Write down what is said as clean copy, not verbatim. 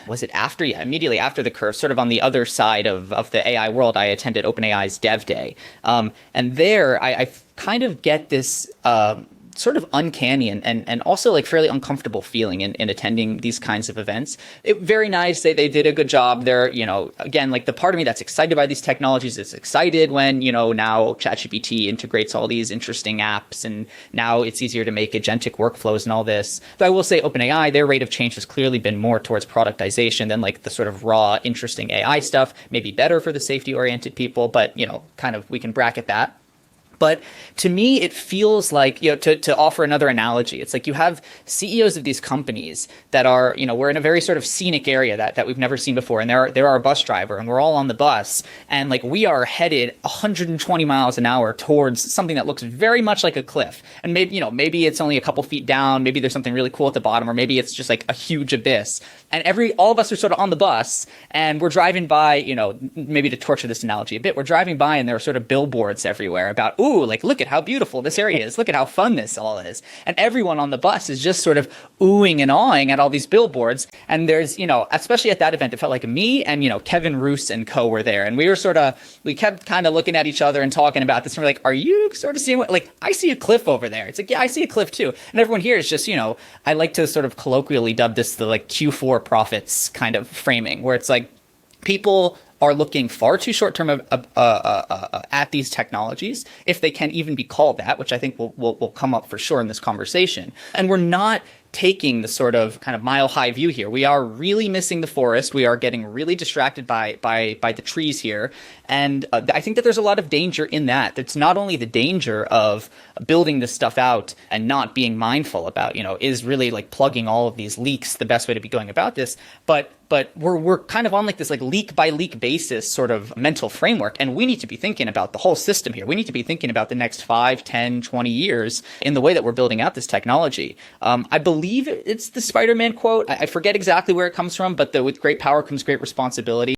was it after? Yeah, immediately after the curve, sort of on the other side of the AI world, I attended OpenAI's Dev Day. And there I kind of get this sort of uncanny and also like fairly uncomfortable feeling in attending these kinds of events. Very nice. They did a good job. They're, again, like the part of me that's excited by these technologies is excited when, now ChatGPT integrates all these interesting apps and now it's easier to make agentic workflows and all this. But I will say OpenAI, their rate of change has clearly been more towards productization than like the sort of raw, interesting AI stuff. Maybe better for the safety oriented people, but, kind of we can bracket that. But to me, it feels like, to offer another analogy, it's like you have CEOs of these companies that are, we're in a very sort of scenic area that we've never seen before. And they're our bus driver and we're all on the bus. And like we are headed 120 miles an hour towards something that looks very much like a cliff. And maybe it's only a couple feet down. Maybe there's something really cool at the bottom, or maybe it's just like a huge abyss. And all of us are sort of on the bus and we're driving by, maybe to torture this analogy a bit, we're driving by and there are sort of billboards everywhere about, ooh, like, look at how beautiful this area is. Look at how fun this all is. And everyone on the bus is just sort of oohing and awing at all these billboards. And there's, especially at that event, it felt like me and, Kevin Roos and co were there. And we kept kind of looking at each other and talking about this. And we're like, are you sort of seeing what, like, I see a cliff over there. It's like, yeah, I see a cliff too. And everyone here is just, I like to sort of colloquially dub this the like Q4 prophets kind of framing, where it's like people are looking far too short term at these technologies, if they can even be called that, which I think will come up for sure in this conversation. And we're not taking the sort of kind of mile high view here. We are really missing the forest. We are getting really distracted by the trees here. And I think that there's a lot of danger in that. It's not only the danger of building this stuff out and not being mindful about, is really like plugging all of these leaks the best way to be going about this, but we're kind of on like this like leak by leak basis sort of mental framework. And we need to be thinking about the whole system here. We need to be thinking about the next 5, 10, 20 years in the way that we're building out this technology. I believe it's the Spider-Man quote. I forget exactly where it comes from, but with great power comes great responsibility.